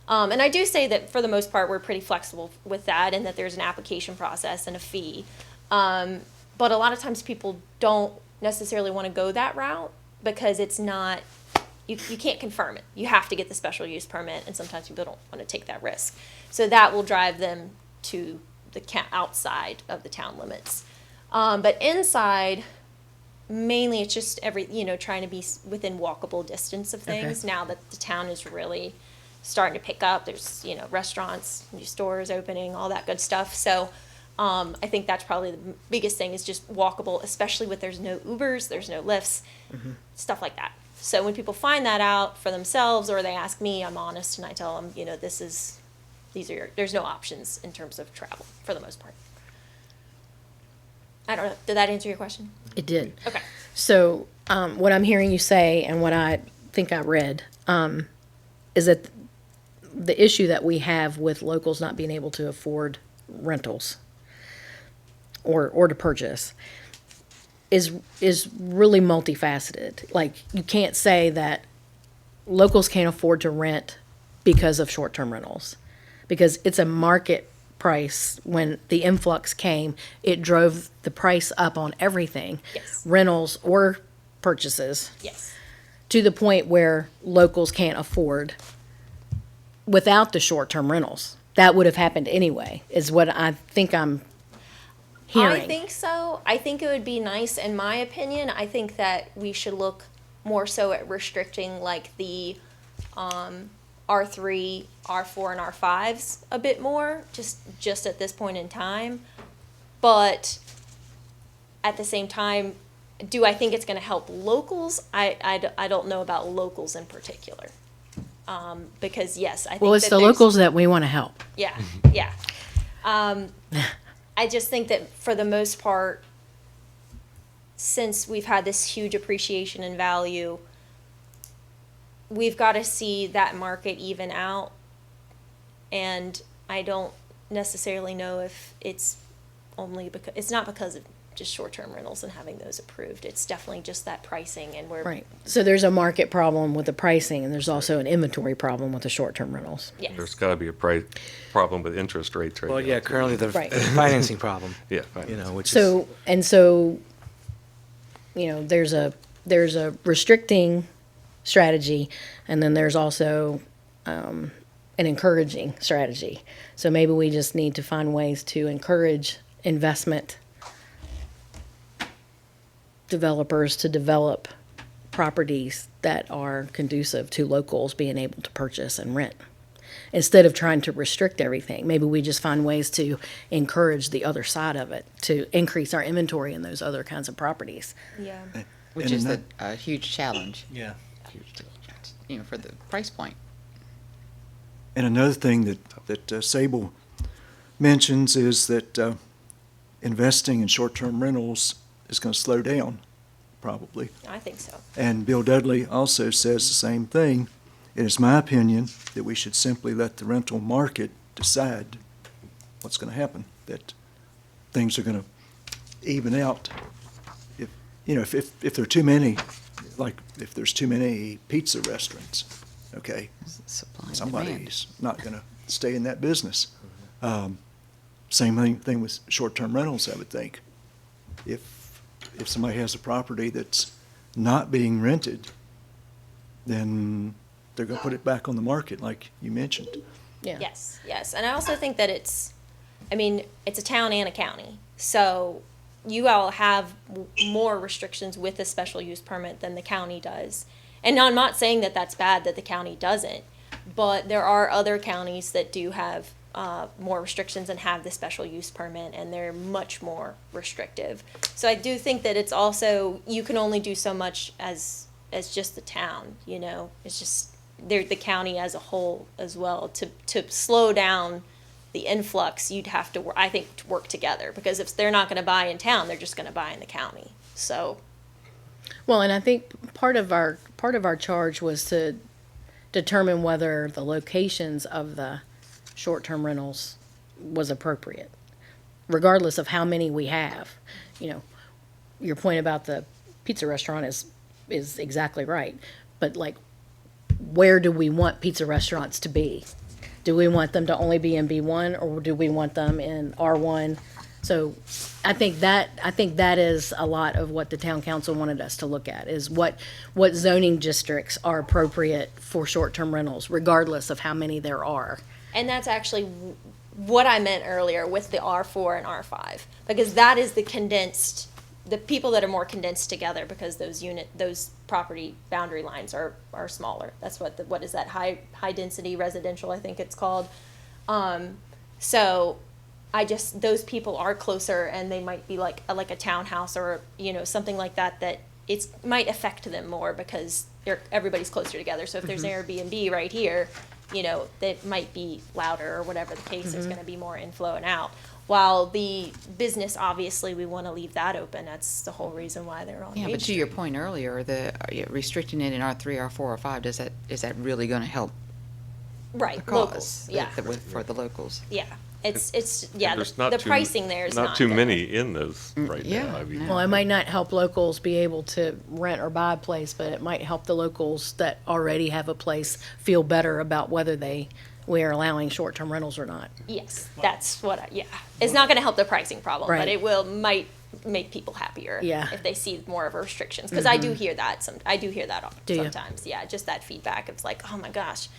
And I do say that for the most part, we're pretty flexible with that and that there's an application process and a fee. But a lot of times people don't necessarily want to go that route because it's not, you can't confirm it. You have to get the special use permit, and sometimes people don't want to take that risk. So that will drive them to the outside of the town limits. But inside, mainly it's just trying to be within walkable distance of things. Okay. Now that the town is really starting to pick up, there's, restaurants, new stores opening, all that good stuff. So I think that's probably the biggest thing is just walkable, especially with there's no Ubers, there's no Lyfts, stuff like that. So when people find that out for themselves or they ask me, I'm honest and I tell them, there's no options in terms of travel for the most part. I don't know. Did that answer your question? It did. Okay. So what I'm hearing you say and what I think I read is that the issue that we have with locals not being able to afford rentals or to purchase is really multifaceted. Like, you can't say that locals can't afford to rent because of short-term rentals, because it's a market price. When the influx came, it drove the price up on everything, Yes. rentals or purchases, Yes. to the point where locals can't afford without the short-term rentals. That would have happened anyway, is what I think I'm hearing. I think so. I think it would be nice, in my opinion. I think that we should look more so at restricting like the R3, R4, and R5s a bit more, just at this point in time. But at the same time, do I think it's going to help locals? I don't know about locals in particular. Because yes, I think Well, it's that the there's- locals that we want to help. Yeah, yeah. I just think that for the most part, since we've had this huge appreciation in value, we've got to see that market even out. And I don't necessarily know if it's only because, it's not because of just short-term rentals and having those approved. It's definitely just that pricing, and we're Right. So there's a market problem with the pricing, and there's also an inventory problem with the short-term rentals. yes. There's got to be a price problem with interest rates right now. Well, yeah, currently the Right. financing problem, Yeah. fine. which is. So, there's a restricting strategy, and then there's also an encouraging strategy. So maybe we just need to find ways to encourage investment developers to develop properties that are conducive to locals being able to purchase and rent. Instead of trying to restrict everything, maybe we just find ways to encourage the other side of it, to increase our inventory in those other kinds of properties. Yeah. Which And is that- a huge challenge, Yeah. for the price point. And another thing that Sable mentions is that investing in short-term rentals is going to slow down, probably. I think so. And Bill Dudley also says the same thing. It is my opinion that we should simply let the rental market decide what's going to happen, that things are going to even out. If there are too many, like if there's too many pizza restaurants, okay, Supply and demand. somebody's not going to stay in that business. Same thing with short-term rentals, I would think. If somebody has a property that's not being rented, then they're going to put it back on the market, like you mentioned. Yeah. Yes, yes. And I also think that it's a town and a county. So you all have more restrictions with a special use permit than the county does. And I'm not saying that that's bad that the county doesn't, but there are other counties that do have more restrictions and have the special use permit, and they're much more restrictive. So I do think that it's also, you can only do so much as just the town, you know? It's just, they're the county as a whole as well. To slow down the influx, you'd have to, I think, to work together, because if they're not gonna buy in town, they're just gonna buy in the county, so. Well, and I think part of our charge was to determine whether the locations of the short-term rentals was appropriate, regardless of how many we have. You know, your point about the pizza restaurant is exactly right, but like, where do we want pizza restaurants to be? Do we want them to only be in B1, or do we want them in R1? So I think that is a lot of what the town council wanted us to look at, is what zoning districts are appropriate for short-term rentals, regardless of how many there are. And that's actually what I meant earlier with the R4 and R5, because that is the people that are more condensed together, because those property boundary lines are smaller. That's what is that, high density residential, I think it's called. So those people are closer, and they might be like a townhouse or, you know, something like that, that it might affect them more because everybody's closer together. So if there's an Airbnb right here, you know, that might be louder or whatever the case, there's gonna be more inflow and out. While the business, obviously, we wanna leave that open. That's the whole reason why they're on Yeah, Main but to Street. your point earlier, restricting it in R3, R4, R5, is that really gonna help Right, the locals, cause? yeah, For the locals? yeah. Yeah, There's not the too- pricing there is Not too good. many in those right yeah, now. I mean, no. Well, it might not help locals be able to rent or buy a place, but it might help the locals that already have a place feel better about whether we are allowing short-term rentals or not. Yes, that's what yeah. It's not gonna help the pricing problem, but Right. it might make people happier. Yeah. If they see more of a restrictions, because I do hear that Do you? sometimes, yeah, just that feedback. It's like, oh my gosh,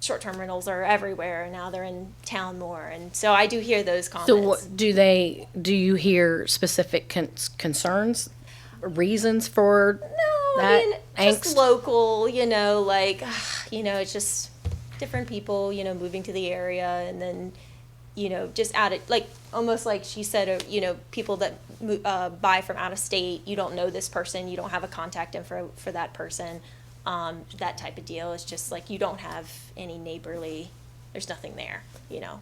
short-term rentals are everywhere, and now they're in town more, and so I do hear those comments. So what, do you hear specific concerns, reasons for No, that I mean, just angst? local, you know, like, you know, it's just different people, you know, moving to the area, and then, you know, just added, like, almost like she said, you know, people that buy from out of state, you don't know this person, you don't have a contact info for that person, that type of deal. It's just like, you don't have any neighborly, there's nothing there, you know,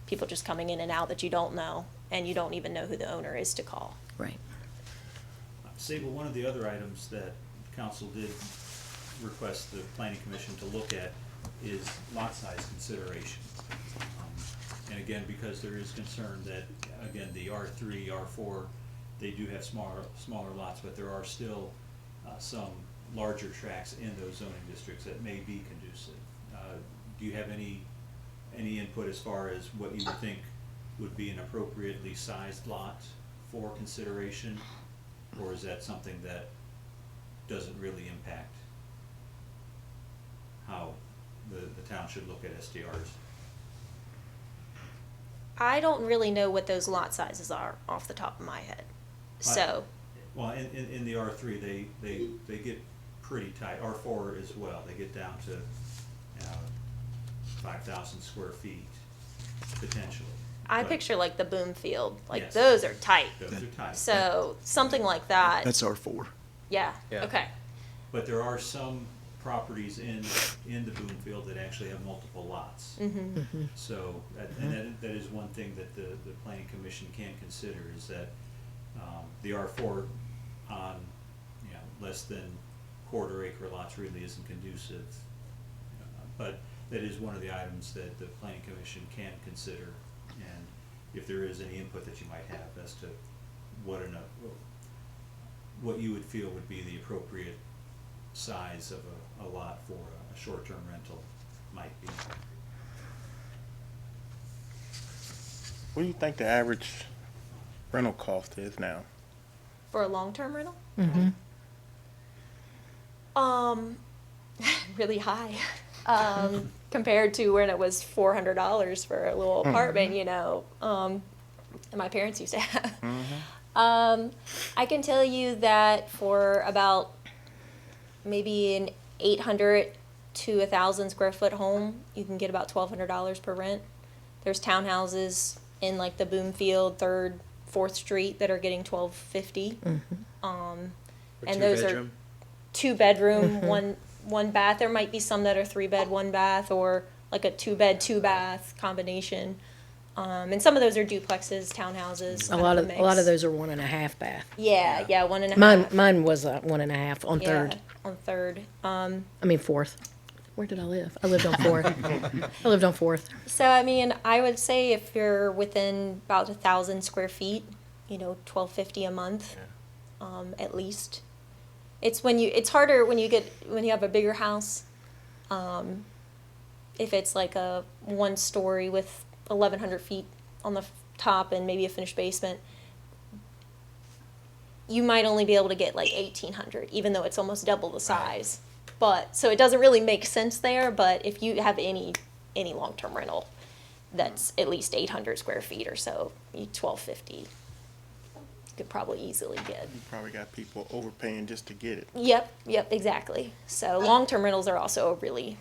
people just coming in and out that you don't know, and you don't even know who the owner is to call. Right. Sable, one of the other items that council did request the planning commission to look at is lot size considerations. And again, because there is concern that, again, the R3, R4, they do have smaller lots, but there are still some larger tracts in those zoning districts that may be conducive. Do you have any input as far as what you would think would be an appropriately sized lot for consideration? Or is that something that doesn't really impact how the town should look at SDRs? I don't really know what those lot sizes are off the top of my head, so. Well, in the R3, they get pretty tight, R4 as well, they get down to 5,000 square feet potentially. I But picture like the boom field, like Yes. those are tight. Those are tight. So something like that. That's R4. Yeah. Yeah. Okay. But there are some properties in the boom field that actually have multiple lots. So, and that is one thing that the planning commission can consider, is that the R4 on, you know, less than quarter acre lots really isn't conducive. But that is one of the items that the planning commission can consider, and if there is any input that you might have as to what you would feel would be the appropriate size of a lot for a short-term rental might be. What do you think the average rental cost is now? For a long-term rental? Mm-hmm. Really high. Compared to when it was $400 for a little apartment, you know. and my parents used to have. I can tell you that for about maybe an 800 to 1,000 square foot home, you can get about $1,200 per rent. There's townhouses in like the Boomfield, 3rd, 4th Street that are getting $1,250. And those are 2-bedroom, one bath. There might be some that are 3-bed, 1-bath, or like a 2-bed, 2-bath combination. And some of those are duplexes, townhouses. A kind lot a of mix. a lot of those are 1.5 bath. Yeah, 1.5. Mine was a 1.5 on Yeah, 3rd. on 3rd. I mean 4th. Where did I live? I lived on 4th. I lived on 4th. So I mean, I would say if you're within about 1,000 square feet, $1,250 a month, at least. It's harder when you have a bigger house. If it's like a 1-story with 1,100 feet on the top and maybe a finished basement, you might only be able to get like 1,800, even though it's almost double the size. But so it doesn't really make sense there. But if you have any long-term rental that's at least 800 square feet or so, $1,250 you could probably easily get. You probably got people overpaying just to get it. Yep, exactly. So long-term rentals are also really,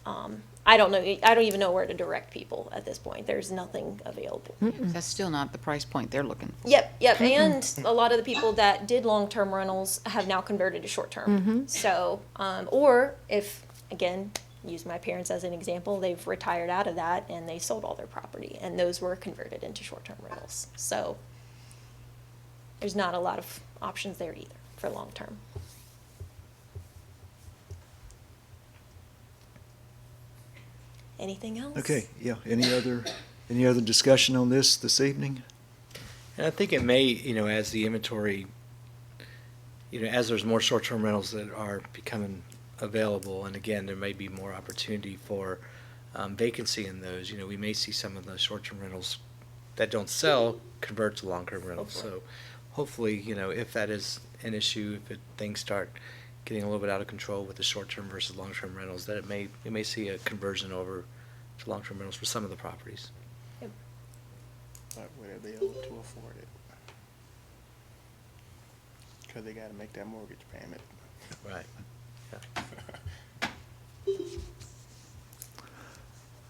I don't even know where to direct people at this point. There's nothing available. That's still not the price point they're looking for. Yep, and a lot of the people that did long-term rentals have now converted to short-term. So, or if, again, use my parents as an example, they've retired out of that and they sold all their property, and those were converted into short-term rentals. So there's not a lot of options there either for long-term. Anything else? Okay, yeah, any other discussion on this evening? And I think it may, as the inventory, as there's more short-term rentals that are becoming available, and again, there may be more opportunity for vacancy in those. We may see some of the short-term rentals that don't sell convert to long-term rentals. So hopefully, if that is an issue, if things start getting a little bit out of control with the short-term versus long-term rentals, that we may see a conversion over to long-term rentals for some of the properties. But would they be able to afford it? Because they got to make that mortgage payment. Right.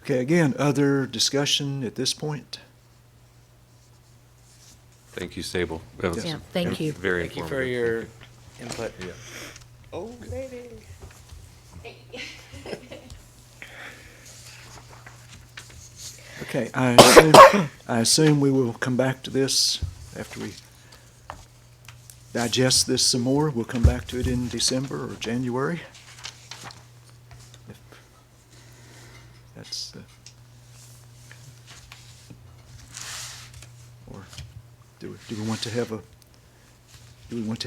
Okay, again, other discussion at this point? Thank you, Sable. That was Yeah, thank you. Very Thank you informative. for your input. Yeah. Oh, lady. Okay, I assume we will come back to this after we digest this some more. We'll come back to it in December or January. If that's the, or do we want to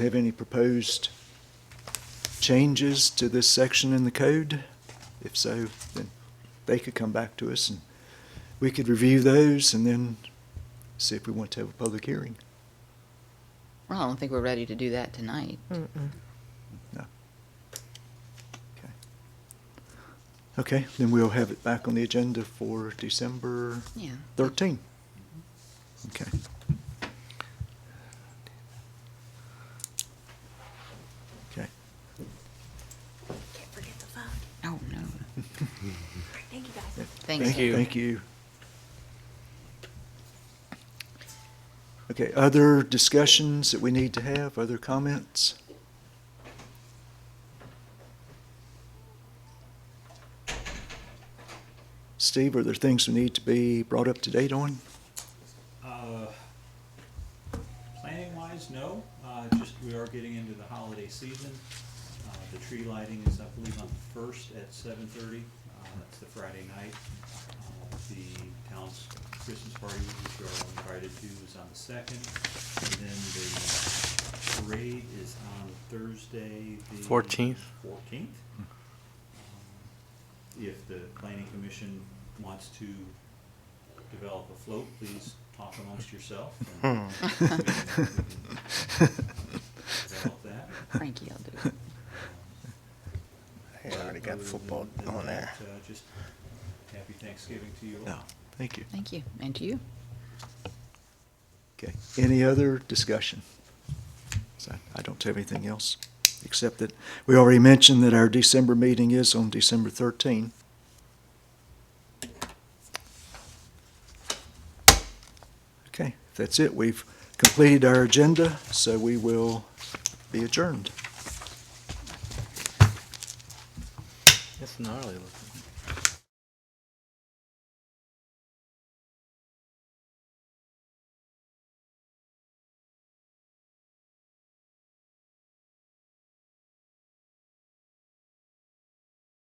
have any proposed changes to this section in the code? If so, then they could come back to us and we could review those and then see if we want to have a public hearing. Well, I don't think we're ready to do that tonight. No. Okay, then we'll have it back on the agenda for December Yeah. 13. Okay. Okay. Can't forget the phone. Oh, no. Thank you, guys. Thank you. Thank you. Okay, other discussions that we need to have, other comments? Steve, are there things we need to be brought up to date on? Planning-wise, no. Just we are getting into the holiday season. The tree lighting is, I believe, on the 1st at 7:30. That's the Friday night. The town's Christmas party, which you're all invited to, is on the 2nd. And then the parade is on Thursday, the 14th. 14th. If the planning commission wants to develop a float, please talk amongst yourself. And we can develop that. Frankie, I'll do it. Hey, I already got Other football than on there. that, Just happy Thanksgiving to you all. No, thank you. Thank you. And to you. Any other discussion? So I don't have anything else, except that we already mentioned that our December meeting is on December 13. Okay, if that's it, we've completed our agenda, so we will be adjourned. It's gnarly looking.